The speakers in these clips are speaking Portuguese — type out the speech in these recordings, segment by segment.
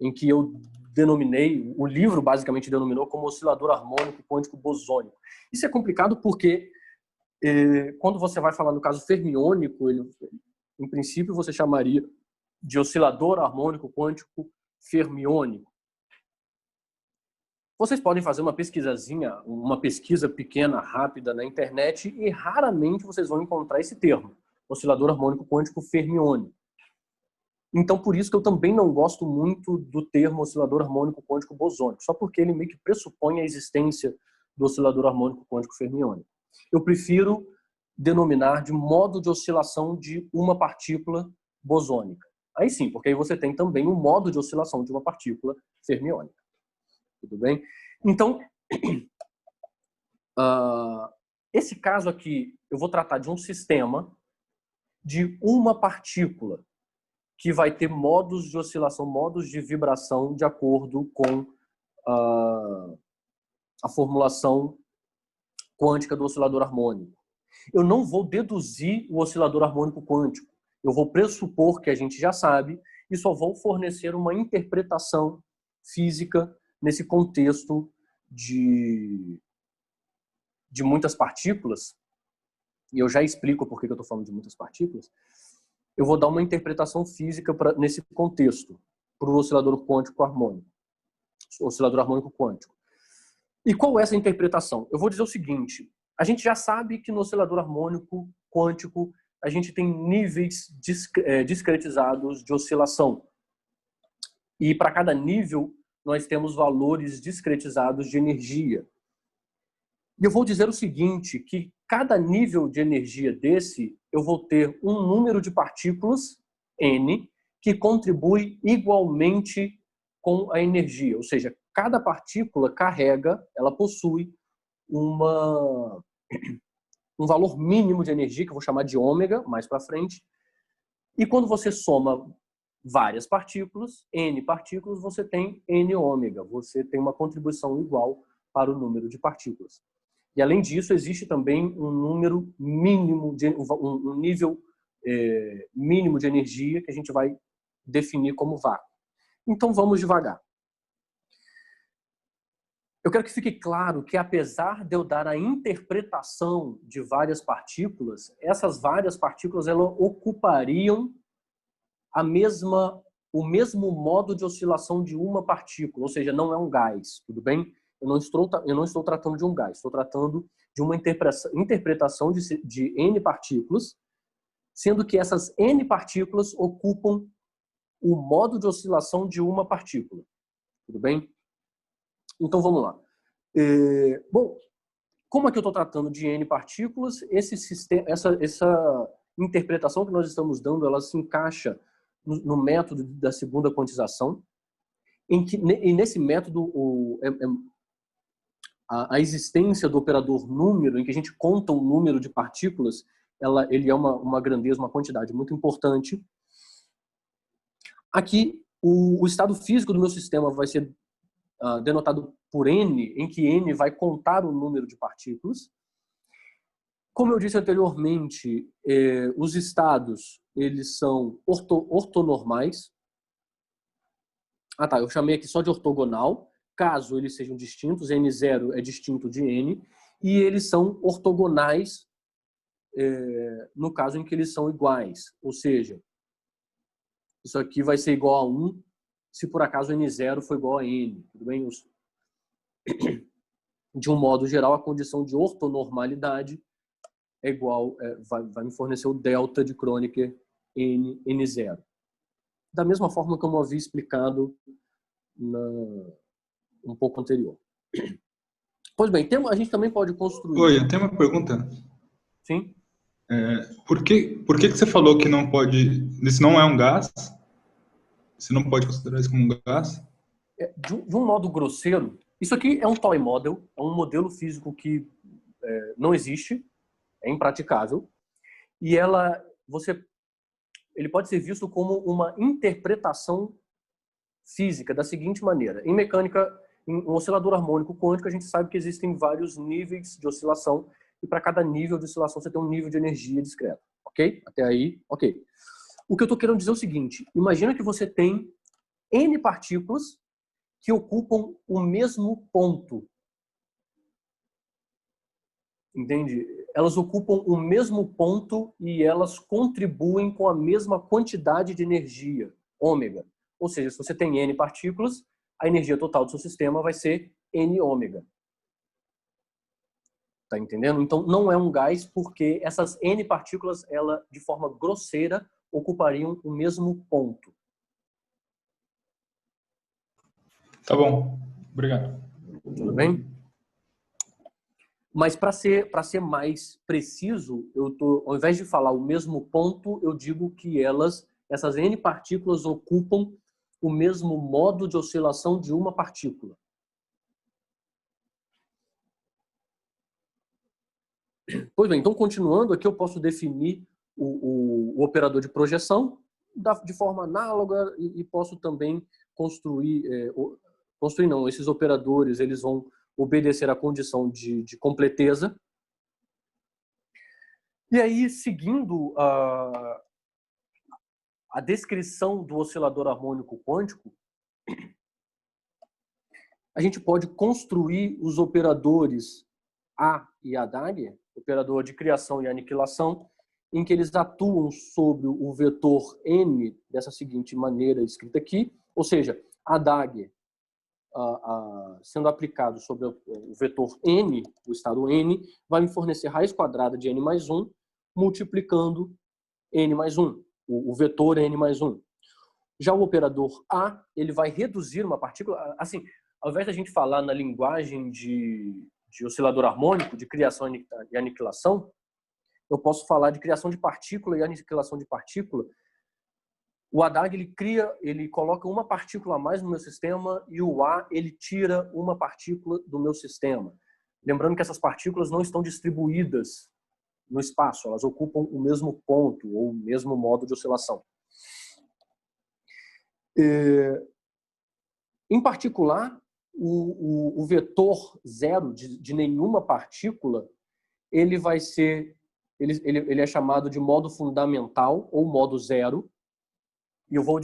em que eu denominei, o livro basicamente denominou como oscilador harmônico quântico bosônico. Isso é complicado porque quando você vai falar no caso fermiônico, em princípio você chamaria de oscilador harmônico quântico fermiônico. Vocês podem fazer uma pesquisazinha, uma pesquisa pequena, rápida na internet e raramente vocês vão encontrar esse termo, oscilador harmônico quântico fermiônico. Então, por isso que eu também não gosto muito do termo oscilador harmônico quântico bosônico, só porque ele meio que pressupõe a existência do oscilador harmônico quântico fermiônico. Eu prefiro denominar de modo de oscilação de uma partícula bosônica. Aí sim, porque aí você tem também o modo de oscilação de uma partícula fermiônica. Tudo bem? Então, esse caso aqui, eu vou tratar de um sistema de uma partícula que vai ter modos de oscilação, modos de vibração de acordo com a formulação quântica do oscilador harmônico. Eu não vou deduzir o oscilador harmônico quântico. Eu vou pressupor que a gente já sabe e só vou fornecer uma interpretação física nesse contexto de muitas partículas. E eu já explico por que eu estou falando de muitas partículas. Eu vou dar uma interpretação física nesse contexto para o oscilador quântico harmônico, oscilador harmônico quântico. E qual é essa interpretação? Eu vou dizer o seguinte: a gente já sabe que no oscilador harmônico quântico a gente tem níveis discretizados de oscilação. E para cada nível nós temos valores discretizados de energia. E eu vou dizer o seguinte, que cada nível de energia desse, eu vou ter um número de partículas, N, que contribui igualmente com a energia. Ou seja, cada partícula carrega, ela possui um valor mínimo de energia, que eu vou chamar de ômega, mais para frente. E quando você soma várias partículas, N partículas, você tem N ômega. Você tem uma contribuição igual para o número de partículas. E além disso, existe também um número mínimo, um nível mínimo de energia que a gente vai definir como vácuo. Então vamos devagar. Eu quero que fique claro que apesar de eu dar a interpretação de várias partículas, essas várias partículas elas ocupariam o mesmo modo de oscilação de uma partícula, ou seja, não é um gás, tudo bem? Eu não estou tratando de um gás, estou tratando de uma interpretação de N partículas, sendo que essas N partículas ocupam o modo de oscilação de uma partícula. Tudo bem? Então vamos lá. Bom, como é que eu estou tratando de N partículas? Essa interpretação que nós estamos dando, ela se encaixa no método da segunda quantização, e nesse método a existência do operador número, em que a gente conta um número de partículas, ele é uma grandeza, uma quantidade muito importante. Aqui, o estado físico do meu sistema vai ser denotado por N, em que N vai contar o número de partículas. Como eu disse anteriormente, os estados eles são ortonormais. Eu chamei aqui só de ortogonal. Caso eles sejam distintos, N0 é distinto de N, e eles são ortogonais no caso em que eles são iguais. Ou seja, isso aqui vai ser igual a 1 se por acaso N0 for igual a N. Tudo bem? De um modo geral, a condição de ortonormalidade é igual, vai me fornecer o delta de Kronecker N0. Da mesma forma que eu havia explicado um pouco anterior. Pois bem, a gente também pode construir... Oi, eu tenho uma pergunta. Sim? Por que você falou que não pode... Isso não é um gás? Você não pode considerar isso como um gás? De um modo grosseiro, isso aqui é um toy model, é um modelo físico que não existe, é impraticável, e ele pode ser visto como uma interpretação física da seguinte maneira. Em mecânica, em um oscilador harmônico quântico, a gente sabe que existem vários níveis de oscilação, e para cada nível de oscilação você tem um nível de energia discreto. Ok? Até aí, ok. O que eu estou querendo dizer é o seguinte: imagina que você tem N partículas que ocupam o mesmo ponto. Entende? Elas ocupam o mesmo ponto e elas contribuem com a mesma quantidade de energia, ômega. Ou seja, se você tem N partículas, a energia total do seu sistema vai ser N ômega. Tá entendendo? Então, não é um gás porque essas N partículas, ela, de forma grosseira, ocupariam o mesmo ponto. Tá bom. Obrigado. Tudo bem? Mas para ser mais preciso, ao invés de falar o mesmo ponto, eu digo que essas N partículas ocupam o mesmo modo de oscilação de uma partícula. Pois bem, então continuando aqui, eu posso definir o operador de projeção de forma análoga e posso também construir não, esses operadores eles vão obedecer à condição de completeza. E aí, seguindo a descrição do oscilador harmônico quântico, a gente pode construir os operadores A e ADAG, operador de criação e aniquilação, em que eles atuam sobre o vetor N dessa seguinte maneira escrita aqui, ou seja, ADAG sendo aplicado sobre o vetor N, o estado N, vai me fornecer raiz quadrada de N mais 1, multiplicando N mais 1, o vetor N mais 1. Já o operador A, ele vai reduzir uma partícula, assim, ao invés da gente falar na linguagem de oscilador harmônico, de criação e aniquilação, eu posso falar de criação de partícula e aniquilação de partícula. O ADAG, ele coloca uma partícula a mais no meu sistema e o A, ele tira uma partícula do meu sistema. Lembrando que essas partículas não estão distribuídas no espaço, elas ocupam o mesmo ponto ou o mesmo modo de oscilação. Em particular, o vetor zero de nenhuma partícula, ele é chamado de modo fundamental ou modo zero. E eu vou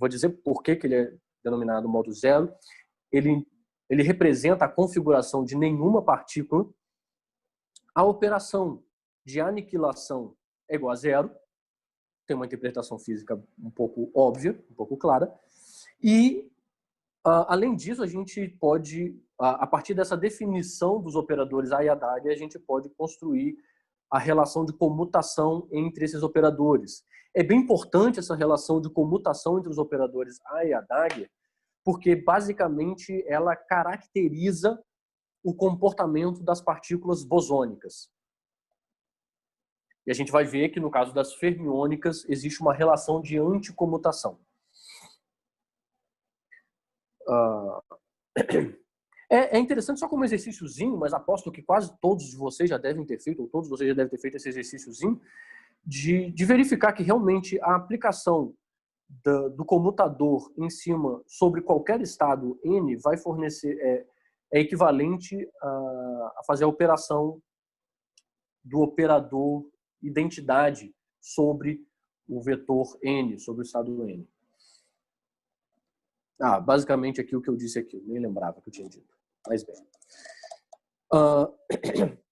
dizer por que ele é denominado modo zero. Ele representa a configuração de nenhuma partícula. A operação de aniquilação é igual a zero. Tem uma interpretação física um pouco óbvia, um pouco clara. E, além disso, a gente pode, a partir dessa definição dos operadores A e ADAG, a gente pode construir a relação de comutação entre esses operadores. É bem importante essa relação de comutação entre os operadores A e ADAG, porque, basicamente, ela caracteriza o comportamento das partículas bosônicas. E a gente vai ver que, no caso das fermiônicas, existe uma relação de anticomutação. É interessante só como exercíciozinho, mas aposto que quase todos de vocês já devem ter feito, ou todos vocês já devem ter feito esse exercíciozinho, de verificar que realmente a aplicação do comutador em cima sobre qualquer estado N vai fornecer, é equivalente a fazer a operação do operador identidade sobre o vetor N, sobre o estado N. Basicamente aqui o que eu disse aqui, eu nem lembrava que eu tinha dito. Mas bem.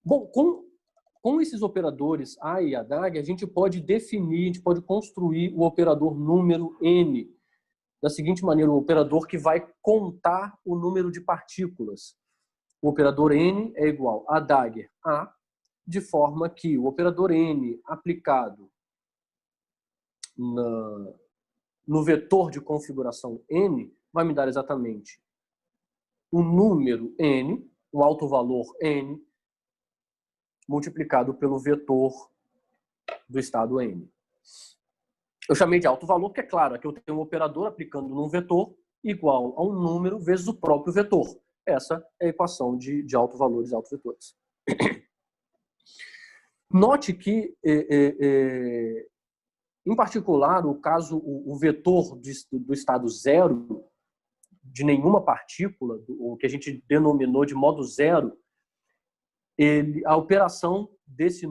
Bom, com esses operadores A e ADAG, a gente pode definir, a gente pode construir o operador número N da seguinte maneira, o operador que vai contar o número de partículas. O operador N é igual a ADAG A, de forma que o operador N aplicado no vetor de configuração N vai me dar exatamente o número N, o alto valor N, multiplicado pelo vetor do estado N. Eu chamei de alto valor porque, é claro, aqui eu tenho um operador aplicando num vetor igual a um número vezes o próprio vetor. Essa é a equação de alto valores e altos vetores. Note que, em particular, o vetor do estado zero, de nenhuma partícula, o que a gente denominou de modo zero, a operação desse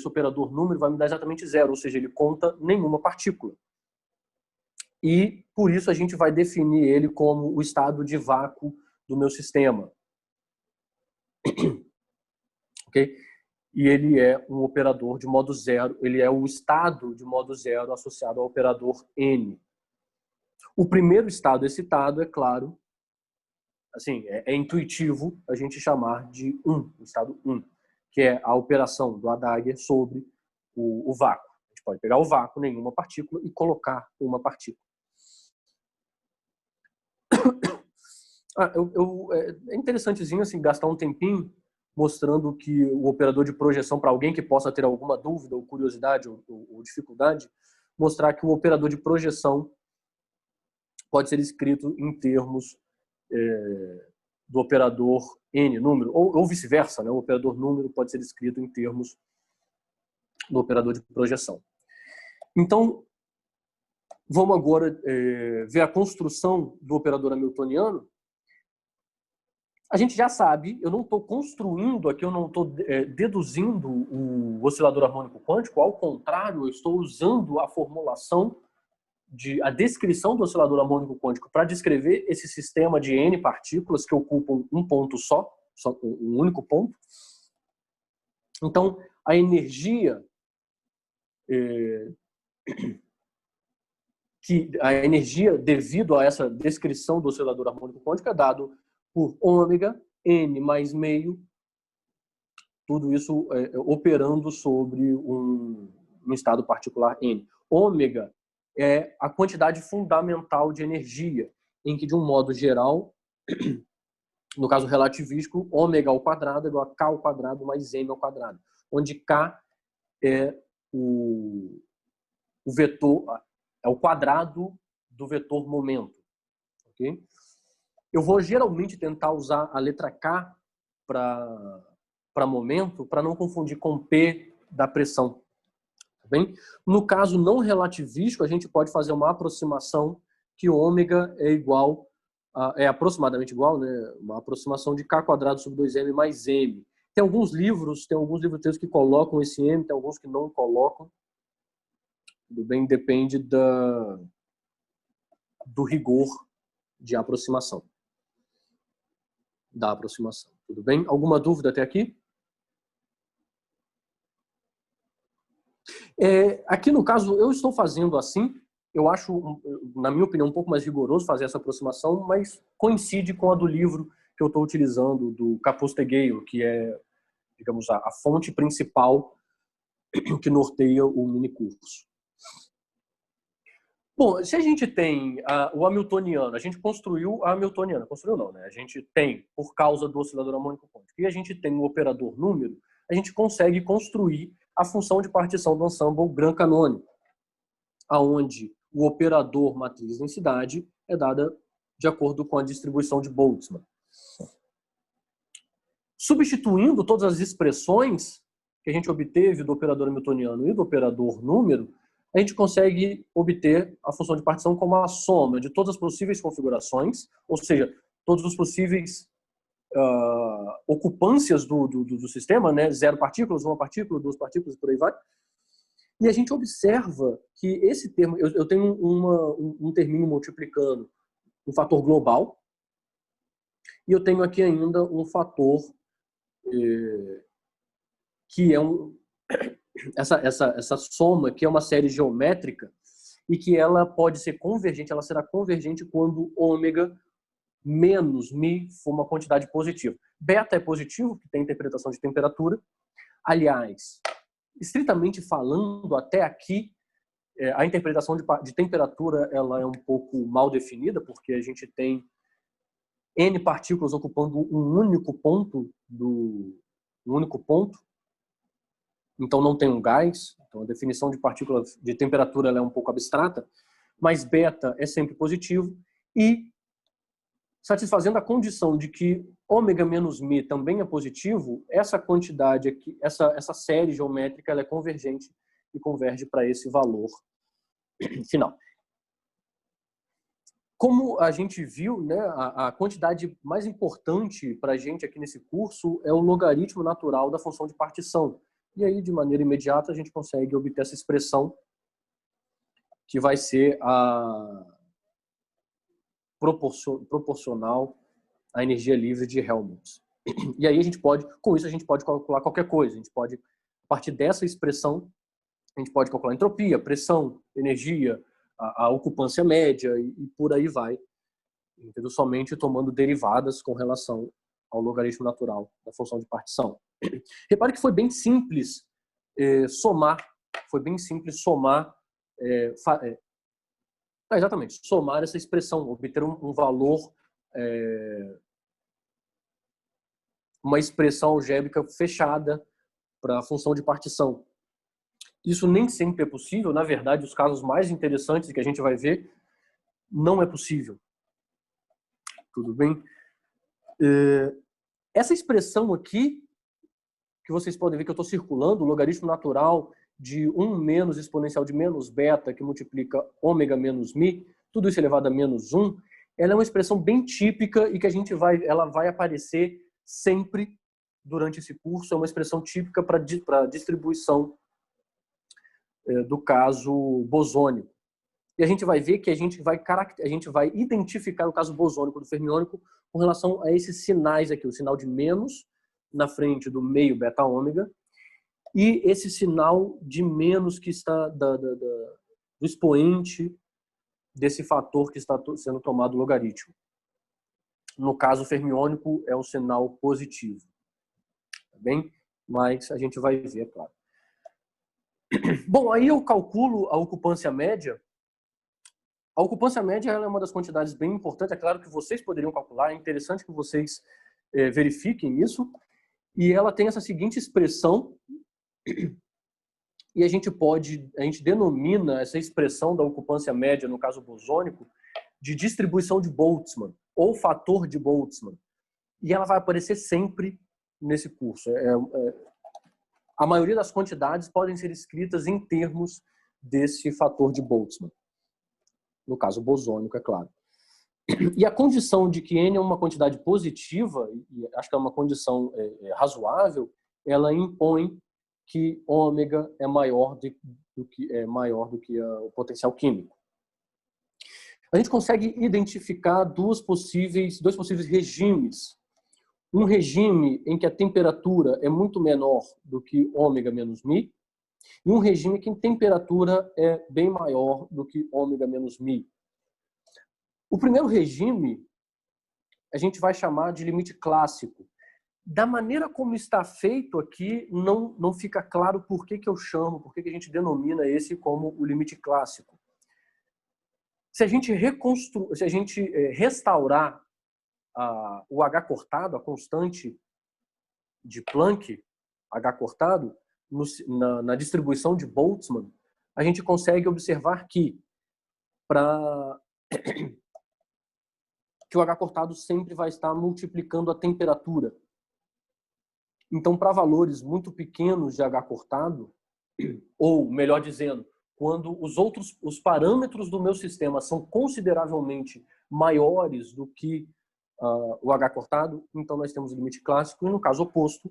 operador número vai me dar exatamente zero, ou seja, ele conta nenhuma partícula. e por isso a gente vai definir ele como o estado de vácuo do meu sistema. Ok? E ele é um operador de modo zero, ele é o estado de modo zero associado ao operador N. O primeiro estado excitado, é claro, assim, é intuitivo a gente chamar de o estado 1, que é a operação do Adager sobre o vácuo. A gente pode pegar o vácuo, nenhuma partícula, e colocar uma partícula. É interessantezinho assim, gastar um tempinho mostrando que o operador de projeção, para alguém que possa ter alguma dúvida ou curiosidade ou dificuldade, mostrar que o operador de projeção pode ser escrito em termos do operador N, número, ou vice-versa, né? O operador número pode ser escrito em termos do operador de projeção. Então, vamos agora ver a construção do operador hamiltoniano. A gente já sabe, eu não estou construindo aqui, eu não estou deduzindo o oscilador harmônico quântico, ao contrário, eu estou usando a formulação, a descrição do oscilador harmônico quântico para descrever esse sistema de N partículas que ocupam um ponto só um único ponto. Então, a energia devido a essa descrição do oscilador harmônico quântico é dado por ômega n mais meio, tudo isso operando sobre um estado particular n. Ômega é a quantidade fundamental de energia, em que, de um modo geral, no caso relativístico, ômega ao quadrado é igual a k ao quadrado mais m ao quadrado, onde k é o vetor, é o quadrado do vetor momento. Okay? Eu vou geralmente tentar usar a letra K para momento, para não confundir com P da pressão. Tá bem? No caso não relativístico, a gente pode fazer uma aproximação que ômega é aproximadamente igual, né? Uma aproximação de K quadrado sobre 2m mais m. Tem alguns livros textos que colocam esse m, tem alguns que não colocam. Tudo bem? Depende do rigor de aproximação. Da aproximação. Tudo bem? Alguma dúvida até aqui? Aqui no caso, eu estou fazendo assim, eu acho, na minha opinião, um pouco mais rigoroso fazer essa aproximação, mas coincide com a do livro que eu estou utilizando, do Capostegueiro, que é, digamos, a fonte principal que norteia o minicurso. Bom, se a gente tem o hamiltoniano, a gente construiu a hamiltoniana. Construiu não, né? A gente tem, por causa do oscilador harmônico quântico, e a gente tem o operador número, a gente consegue construir a função de partição do ensemble Grand canônico, aonde o operador matriz densidade é dada de acordo com a distribuição de Boltzmann. Substituindo todas as expressões que a gente obteve do operador hamiltoniano e do operador número, a gente consegue obter a função de partição como a soma de todas as possíveis configurações, ou seja, todos os possíveis ocupâncias do sistema, né? 0 partículas, 1 partícula, 2 partículas e por aí vai. E a gente observa que esse termo, eu tenho um terminho multiplicando um fator global, e eu tenho aqui ainda um fator que é essa soma, que é uma série geométrica, e que ela pode ser convergente, ela será convergente quando ômega menos mi for uma quantidade positiva. Beta é positivo, que tem interpretação de temperatura. Aliás, estritamente falando, até aqui, a interpretação de temperatura ela é um pouco mal definida, porque a gente tem N partículas ocupando um único ponto, então não tem um gás. Então a definição de partículas de temperatura ela é um pouco abstrata, mas beta é sempre positivo, e satisfazendo a condição de que ômega menos mi também é positivo, essa quantidade aqui, essa série geométrica ela é convergente e converge para esse valor final. Como a gente viu, né, a quantidade mais importante para a gente aqui nesse curso é o logaritmo natural da função de partição. E aí, de maneira imediata, a gente consegue obter essa expressão que vai ser proporcional à energia livre de Helmholtz. E aí com isso a gente pode calcular qualquer coisa. A gente pode, a partir dessa expressão, a gente pode calcular entropia, pressão, energia, a ocupância média e por aí vai, entendeu? Somente tomando derivadas com relação ao logaritmo natural da função de partição. Repare que foi bem simples somar exatamente, somar essa expressão, obter um valor, uma expressão algébrica fechada para a função de partição. Isso nem sempre é possível. Na verdade, os casos mais interessantes que a gente vai ver, não é possível. Tudo bem? Essa expressão aqui, que vocês podem ver que eu estou circulando, o logaritmo natural de 1 menos exponencial de menos beta, que multiplica ômega menos mi, tudo isso elevado a menos 1, ela é uma expressão bem típica e que ela vai aparecer sempre durante esse curso. É uma expressão típica para distribuição do caso bosônico. E a gente vai ver que a gente vai identificar o caso bosônico do fermiônico com relação a esses sinais aqui, o sinal de menos na frente do meio beta ômega e esse sinal de menos que está do expoente desse fator que está sendo tomado logaritmo. No caso fermiônico é um sinal positivo. Tá bem? Mas a gente vai ver, é claro. Bom, aí eu calculo a ocupância média. A ocupância média ela é uma das quantidades bem importantes. É claro que vocês poderiam calcular, é interessante que vocês verifiquem isso. E ela tem essa seguinte expressão, e a gente denomina essa expressão da ocupância média, no caso bosônico, de distribuição de Boltzmann, ou fator de Boltzmann. E ela vai aparecer sempre nesse curso. A maioria das quantidades podem ser escritas em termos desse fator de Boltzmann. No caso bosônico, é claro. E a condição de que N é uma quantidade positiva, e acho que é uma condição razoável, ela impõe que ômega é maior do que o potencial químico. A gente consegue identificar dois possíveis regimes. Um regime em que a temperatura é muito menor do que ômega menos mi, e um regime que a temperatura é bem maior do que ômega menos mi. O primeiro regime a gente vai chamar de limite clássico. Da maneira como está feito aqui, não fica claro por que a gente denomina esse como o limite clássico. Se a gente restaurar o H cortado, a constante de Planck, H cortado, na distribuição de Boltzmann, a gente consegue observar que o H cortado sempre vai estar multiplicando a temperatura. Então, para valores muito pequenos de H cortado, ou melhor dizendo, quando os parâmetros do meu sistema são consideravelmente maiores do que o H cortado, então nós temos o limite clássico, e no caso oposto,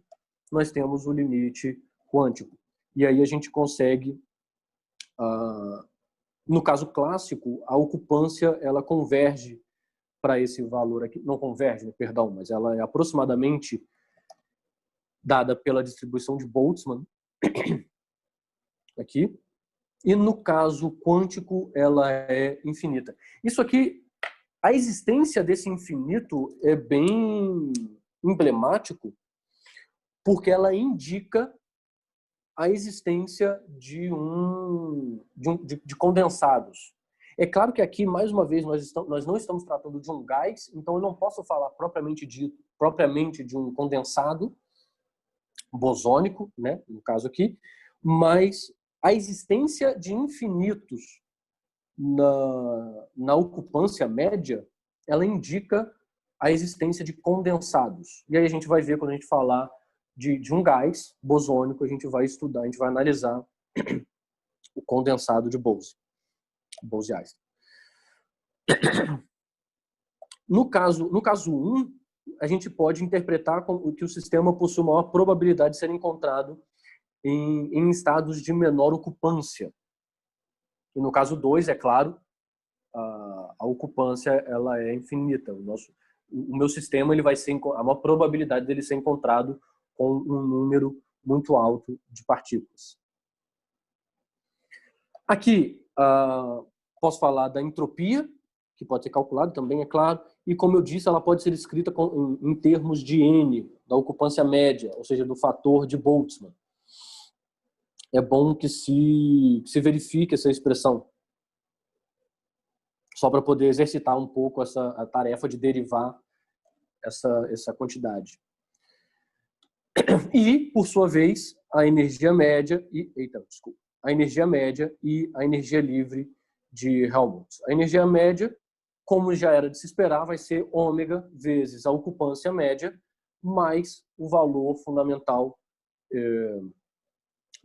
nós temos o limite quântico. E aí a gente consegue, no caso clássico, a ocupância ela converge para esse valor aqui, não converge, perdão, mas ela é aproximadamente dada pela distribuição de Boltzmann, aqui, e no caso quântico ela é infinita. Isso aqui, a existência desse infinito é bem emblemático, porque ela indica a existência de condensados. É claro que aqui, mais uma vez, nós não estamos tratando de um gás, então eu não posso falar propriamente de um condensado bosônico, né, no caso aqui, mas a existência de infinitos na ocupância média, ela indica a existência de condensados. E aí a gente vai ver, quando a gente falar de um gás bosônico, a gente vai estudar, a gente vai analisar o condensado de Bose-Einstein. No caso 1, a gente pode interpretar que o sistema possui maior probabilidade de ser encontrado em estados de menor ocupância. E no caso 2, é claro, a ocupância ela é infinita. O meu sistema ele vai ser a maior probabilidade dele ser encontrado com um número muito alto de partículas. Aqui posso falar da entropia, que pode ser calculada também, é claro, e como eu disse, ela pode ser escrita em termos de N, da ocupância média, ou seja, do fator de Boltzmann. É bom que se verifique essa expressão, só para poder exercitar um pouco a tarefa de derivar essa quantidade. E, por sua vez, a energia média e a energia média e a energia livre de Helmholtz. A energia média, como já era de se esperar, vai ser ômega vezes a ocupância média mais o valor fundamental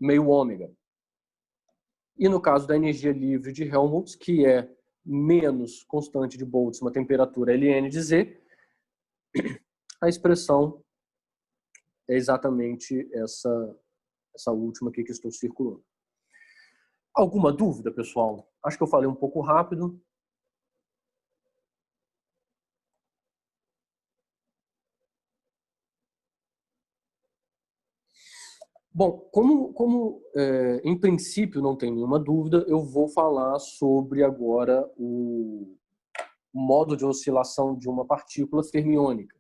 meio ômega. E no caso da energia livre de Helmholtz, que é menos constante de Boltzmann, temperatura Ln de Z, a expressão é exatamente essa última aqui que estou circulando. Alguma dúvida, pessoal? Acho que eu falei um pouco rápido. Bom, como em princípio não tem nenhuma dúvida, eu vou falar sobre agora o modo de oscilação de uma partícula fermiônica.